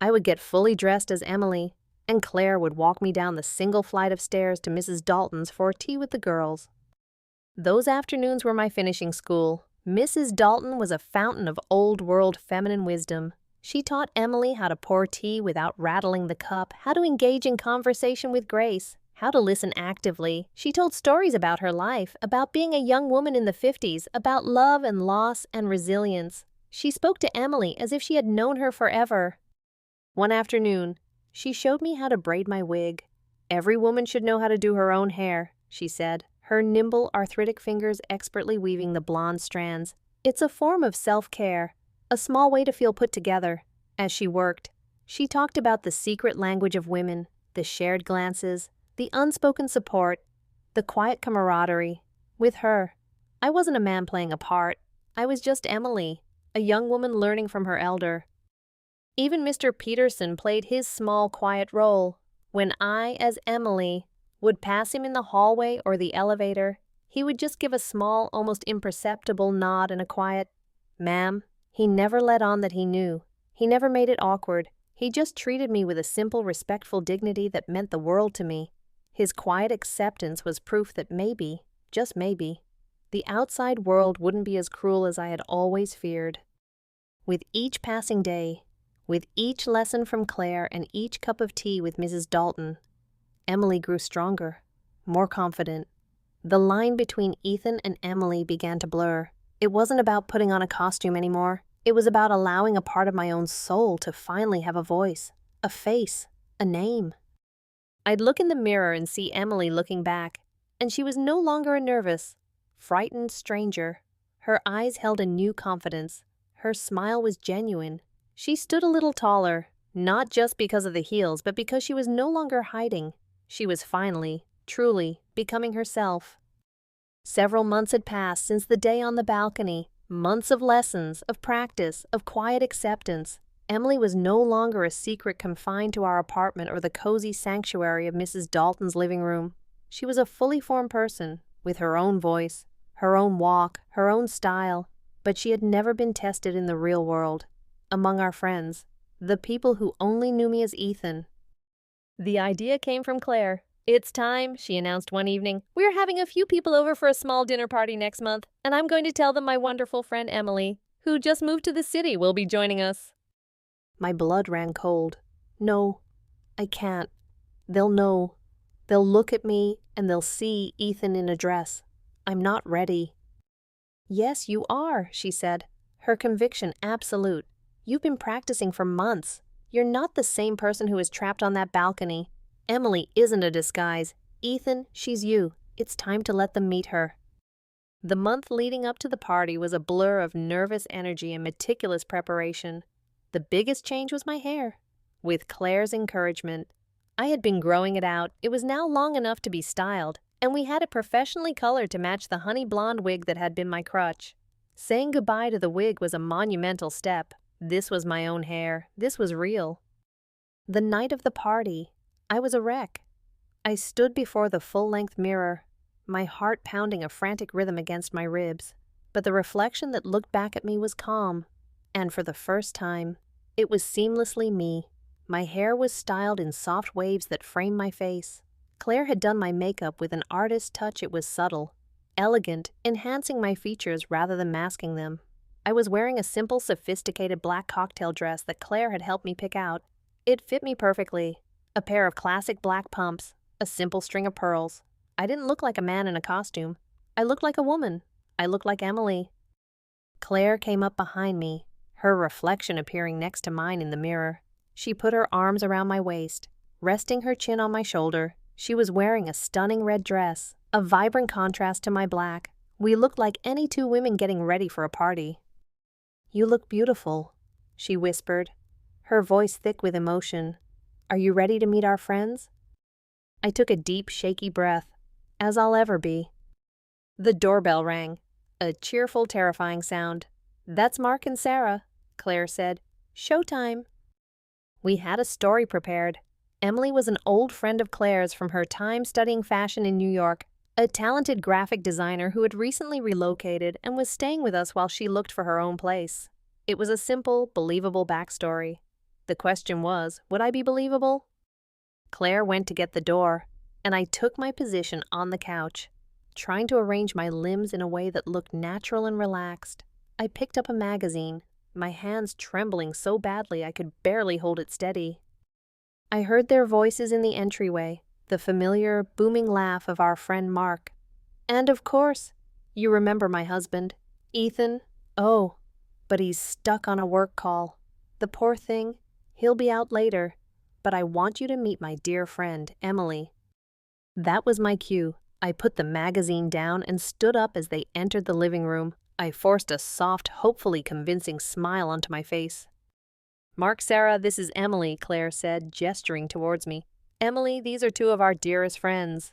I would get fully dressed as Emily, and Claire would walk me down the single flight of stairs to Mrs. Dalton's for tea with the girls. Those afternoons were my finishing school. Mrs. Dalton was a fountain of old-world feminine wisdom. She taught Emily how to pour tea without rattling the cup, how to engage in conversation with grace, how to listen actively. She told stories about her life, about being a young woman in the 50s, about love and loss and resilience. She spoke to Emily as if she had known her forever. One afternoon, she showed me how to braid my wig. Every woman should know how to do her own hair, she said, her nimble, arthritic fingers expertly weaving the blonde strands. It's a form of self-care, a small way to feel put together. As she worked, she talked about the secret language of women, the shared glances, the unspoken support, the quiet camaraderie. With her, I wasn't a man playing a part. I was just Emily, a young woman learning from her elder. Even Mr. Peterson played his small, quiet role. When I, as Emily, would pass him in the hallway or the elevator, he would just give a small, almost imperceptible nod and a quiet, "Ma'am." He never let on that he knew. He never made it awkward. He just treated me with a simple, respectful dignity that meant the world to me. His quiet acceptance was proof that maybe, just maybe, the outside world wouldn't be as cruel as I had always feared. With each passing day, with each lesson from Claire and each cup of tea with Mrs. Dalton, Emily grew stronger, more confident. The line between Ethan and Emily began to blur. It wasn't about putting on a costume anymore. It was about allowing a part of my own soul to finally have a voice, a face, a name. I'd look in the mirror and see Emily looking back, and she was no longer a nervous, frightened stranger. Her eyes held a new confidence. Her smile was genuine. She stood a little taller, not just because of the heels, but because she was no longer hiding. She was finally, truly, becoming herself. Several months had passed since the day on the balcony, months of lessons, of practice, of quiet acceptance. Emily was no longer a secret confined to our apartment or the cozy sanctuary of Mrs. Dalton's living room. She was a fully formed person, with her own voice, her own walk, her own style, but she had never been tested in the real world, among our friends, the people who only knew me as Ethan. The idea came from Claire. "It's time," she announced one evening. "We're having a few people over for a small dinner party next month, and I'm going to tell them my wonderful friend Emily, who just moved to the city, will be joining us." My blood ran cold. No, I can't. They'll know. They'll look at me and they'll see Ethan in a dress. I'm not ready. "Yes, you are," she said, her conviction absolute. "You've been practicing for months. You're not the same person who is trapped on that balcony. Emily isn't a disguise. Ethan, she's you. It's time to let them meet her." The month leading up to the party was a blur of nervous energy and meticulous preparation. The biggest change was my hair. With Claire's encouragement, I had been growing it out. It was now long enough to be styled, and we had it professionally colored to match the honey blonde wig that had been my crutch. Saying goodbye to the wig was a monumental step. This was my own hair. This was real. The night of the party, I was a wreck. I stood before the full-length mirror, my heart pounding a frantic rhythm against my ribs. But the reflection that looked back at me was calm, and for the first time, it was seamlessly me. My hair was styled in soft waves that framed my face. Claire had done my makeup with an artist's touch. It was subtle, elegant, enhancing my features rather than masking them. I was wearing a simple, sophisticated black cocktail dress that Claire had helped me pick out. It fit me perfectly. A pair of classic black pumps, a simple string of pearls. I didn't look like a man in a costume. I looked like a woman. I looked like Emily. Claire came up behind me, her reflection appearing next to mine in the mirror. She put her arms around my waist, resting her chin on my shoulder. She was wearing a stunning red dress, a vibrant contrast to my black. We looked like any two women getting ready for a party. "You look beautiful," she whispered, her voice thick with emotion. "Are you ready to meet our friends?" I took a deep, shaky breath, as I'll ever be. The doorbell rang, a cheerful, terrifying sound. "That's Mark and Sarah," Claire said. "Showtime." We had a story prepared. Emily was an old friend of Claire's from her time studying fashion in New York. a talented graphic designer who had recently relocated and was staying with us while she looked for her own place. It was a simple, believable backstory. The question was, would I be believable? Claire went to get the door, and I took my position on the couch, trying to arrange my limbs in a way that looked natural and relaxed. I picked up a magazine, my hands trembling so badly I could barely hold it steady. I heard their voices in the entryway, the familiar, booming laugh of our friend Mark. And of course, you remember my husband, Ethan. Oh, but he's stuck on a work call. The poor thing, he'll be out later, but I want you to meet my dear friend, Emily. That was my cue. I put the magazine down and stood up as they entered the living room. I forced a soft, hopefully convincing smile onto my face. "Mark, Sarah, this is Emily," Claire said, gesturing towards me. "Emily, these are two of our dearest friends."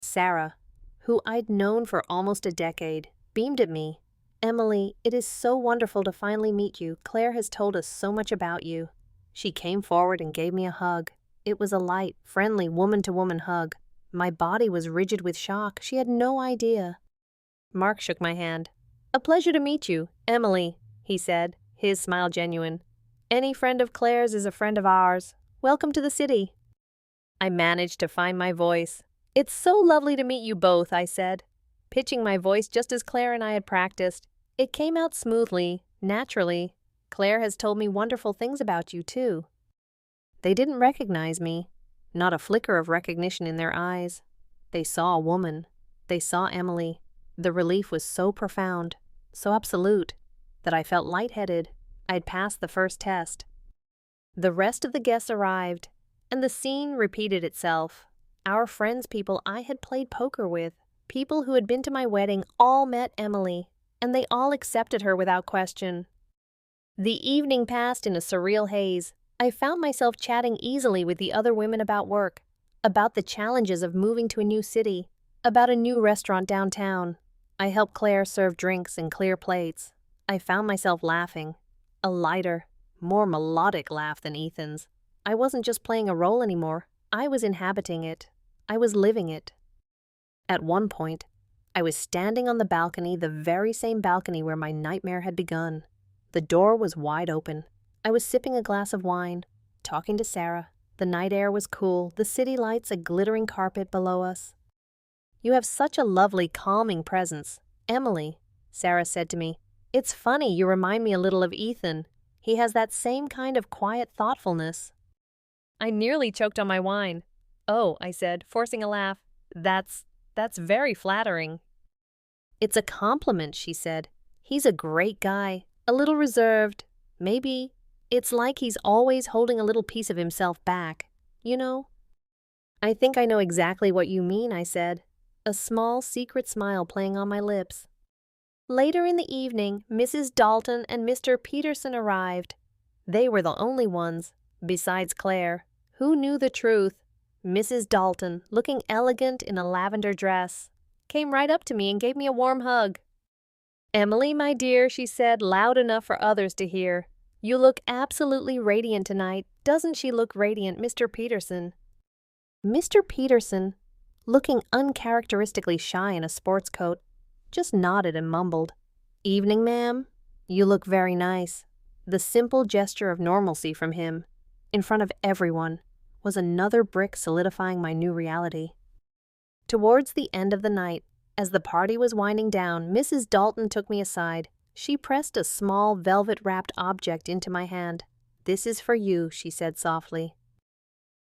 Sarah, who I'd known for almost a decade, beamed at me. "Emily, it is so wonderful to finally meet you. Claire has told us so much about you." She came forward and gave me a hug. It was a light, friendly, woman-to-woman hug. My body was rigid with shock. She had no idea. Mark shook my hand. "A pleasure to meet you, Emily," he said, his smile genuine. "Any friend of Claire's is a friend of ours. Welcome to the city." I managed to find my voice. "It's so lovely to meet you both," I said, pitching my voice just as Claire and I had practiced. It came out smoothly, naturally. "Claire has told me wonderful things about you, too." They didn't recognize me, not a flicker of recognition in their eyes. They saw a woman. They saw Emily. The relief was so profound, so absolute, that I felt lightheaded. I'd passed the first test. The rest of the guests arrived, and the scene repeated itself. Our friends, people I had played poker with, people who had been to my wedding, all met Emily, and they all accepted her without question. The evening passed in a surreal haze. I found myself chatting easily with the other women about work, about the challenges of moving to a new city, about a new restaurant downtown. I helped Claire serve drinks and clear plates. I found myself laughing, a lighter, more melodic laugh than Ethan's. I wasn't just playing a role anymore. I was inhabiting it. I was living it. At one point, I was standing on the balcony, the very same balcony where my nightmare had begun. The door was wide open. I was sipping a glass of wine, talking to Sarah. The night air was cool, the city lights a glittering carpet below us. "You have such a lovely, calming presence, Emily," Sarah said to me. "It's funny, you remind me a little of Ethan. He has that same kind of quiet thoughtfulness." I nearly choked on my wine. "Oh," I said, forcing a laugh. That's very flattering." "It's a compliment," she said. "He's a great guy, a little reserved. Maybe it's like he's always holding a little piece of himself back, you know?" "I think I know exactly what you mean," I said, a small secret smile playing on my lips. Later in the evening, Mrs. Dalton and Mr. Peterson arrived. They were the only ones, besides Claire, who knew the truth. Mrs. Dalton, looking elegant in a lavender dress, came right up to me and gave me a warm hug. "Emily, my dear," she said, loud enough for others to hear, "you look absolutely radiant tonight. Doesn't she look radiant, Mr. Peterson?" Mr. Peterson, looking uncharacteristically shy in a sports coat, just nodded and mumbled, "Evening, ma'am. You look very nice." The simple gesture of normalcy from him, in front of everyone, was another brick solidifying my new reality. Towards the end of the night, as the party was winding down, Mrs. Dalton took me aside. She pressed a small velvet-wrapped object into my hand. "This is for you," she said softly.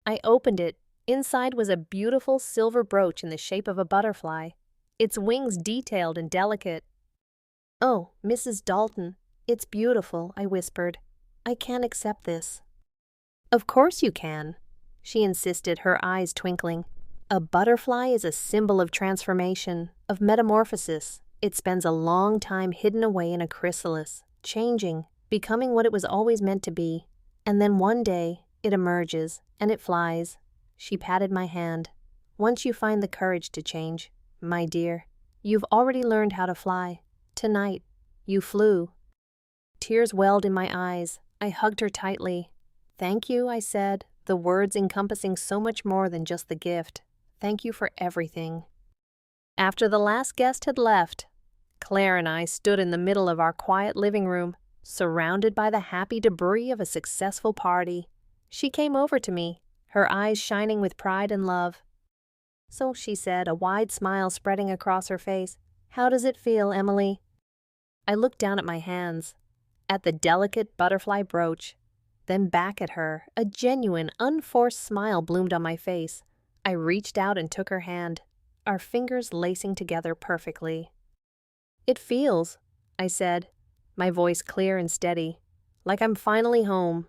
I opened it. Inside was a beautiful silver brooch in the shape of a butterfly, its wings detailed and delicate. "Oh, Mrs. Dalton, it's beautiful," I whispered. "I can't accept this." "Of course you can," she insisted, her eyes twinkling. "A butterfly is a symbol of transformation, of metamorphosis. It spends a long time hidden away in a chrysalis, changing, becoming what it was always meant to be. And then one day, it emerges, and it flies." She patted my hand. "Once you find the courage to change, my dear, you've already learned how to fly. Tonight, you flew." Tears welled in my eyes. I hugged her tightly. "Thank you," I said, the words encompassing so much more than just the gift. "Thank you for everything." After the last guest had left, Claire and I stood in the middle of our quiet living room, surrounded by the happy debris of a successful party. She came over to me, her eyes shining with pride and love. "So," she said, a wide smile spreading across her face, "how does it feel, Emily?" I looked down at my hands, at the delicate butterfly brooch, then back at her. A genuine, unforced smile bloomed on my face. I reached out and took her hand, our fingers lacing together perfectly. "It feels," I said, my voice clear and steady, "like I'm finally home."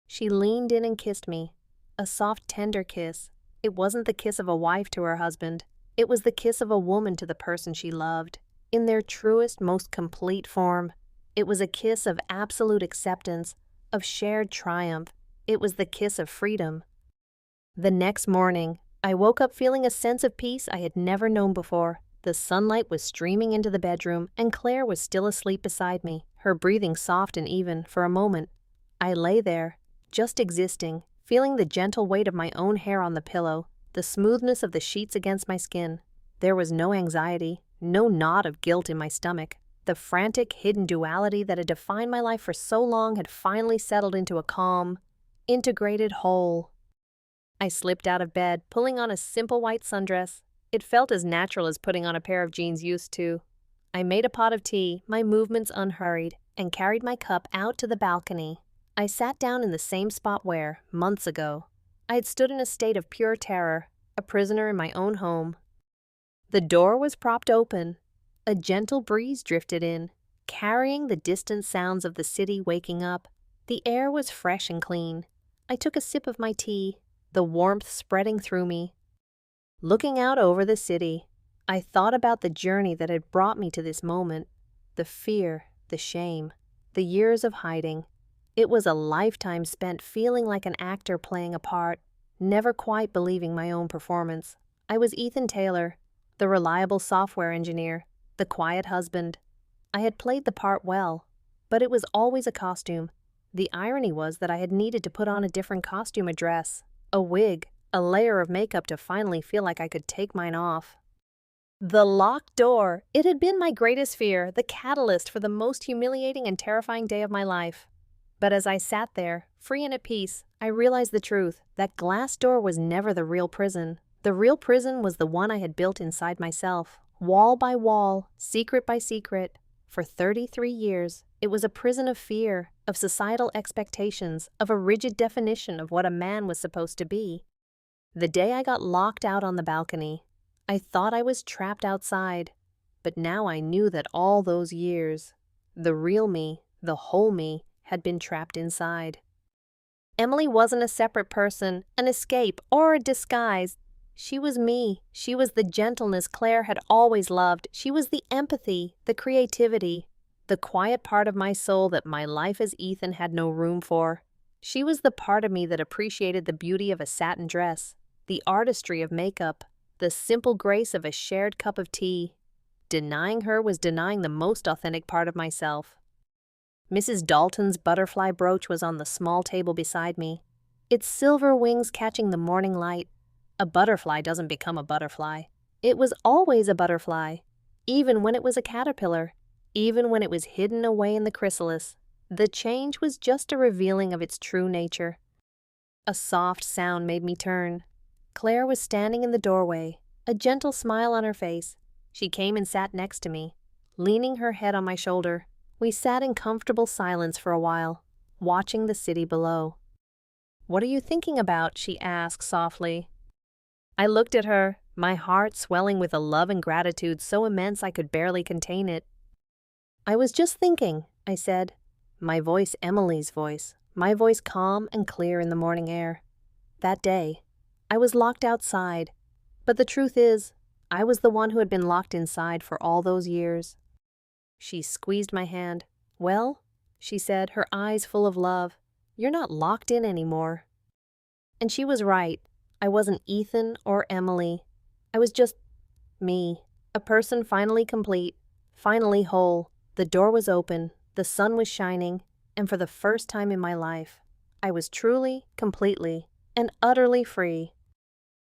She leaned in and kissed me, a soft, tender kiss. It wasn't the kiss of a wife to her husband. It was the kiss of a woman to the person she loved, in their truest, most complete form. It was a kiss of absolute acceptance, of shared triumph. It was the kiss of freedom. The next morning, I woke up feeling a sense of peace I had never known before. The sunlight was streaming into the bedroom, and Claire was still asleep beside me, her breathing soft and even. For a moment, I lay there, just existing, feeling the gentle weight of my own hair on the pillow, the smoothness of the sheets against my skin. There was no anxiety, no knot of guilt in my stomach. The frantic, hidden duality that had defined my life for so long had finally settled into a calm, integrated whole. I slipped out of bed, pulling on a simple white sundress. It felt as natural as putting on a pair of jeans used to. I made a pot of tea, my movements unhurried, and carried my cup out to the balcony. I sat down in the same spot where, months ago, I had stood in a state of pure terror, a prisoner in my own home. The door was propped open. A gentle breeze drifted in, carrying the distant sounds of the city waking up. The air was fresh and clean. I took a sip of my tea, the warmth spreading through me. Looking out over the city, I thought about the journey that had brought me to this moment, the fear, the shame, the years of hiding. It was a lifetime spent feeling like an actor playing a part, never quite believing my own performance. I was Ethan Taylor, the reliable software engineer, the quiet husband. I had played the part well, but it was always a costume. The irony was that I had needed to put on a different costume, a dress, a wig, a layer of makeup to finally feel like I could take mine off. The locked door. It had been my greatest fear, the catalyst for the most humiliating and terrifying day of my life. But as I sat there, free and at peace, I realized the truth. That glass door was never the real prison. The real prison was the one I had built inside myself, wall by wall, secret by secret. For 33 years, it was a prison of fear, of societal expectations, of a rigid definition of what a man was supposed to be. The day I got locked out on the balcony, I thought I was trapped outside, but now I knew that all those years, the real me, the whole me, had been trapped inside. Emily wasn't a separate person, an escape, or a disguise. She was me. She was the gentleness Claire had always loved. She was the empathy, the creativity, the quiet part of my soul that my life as Ethan had no room for. She was the part of me that appreciated the beauty of a satin dress, the artistry of makeup, the simple grace of a shared cup of tea. Denying her was denying the most authentic part of myself. Mrs. Dalton's butterfly brooch was on the small table beside me, its silver wings catching the morning light. A butterfly doesn't become a butterfly. It was always a butterfly, even when it was a caterpillar, even when it was hidden away in the chrysalis. The change was just a revealing of its true nature. A soft sound made me turn. Claire was standing in the doorway, a gentle smile on her face. She came and sat next to me, leaning her head on my shoulder. We sat in comfortable silence for a while, watching the city below. "What are you thinking about?" she asked softly. I looked at her, my heart swelling with a love and gratitude so immense I could barely contain it. "I was just thinking," I said, my voice Emily's voice, my voice calm and clear in the morning air. That day, I was locked outside, but the truth is, I was the one who had been locked inside for all those years. She squeezed my hand. "Well," she said, her eyes full of love, "you're not locked in anymore." And she was right. I wasn't Ethan or Emily. I was just me, a person finally complete, finally whole. The door was open, the sun was shining, and for the first time in my life, I was truly, completely, and utterly free.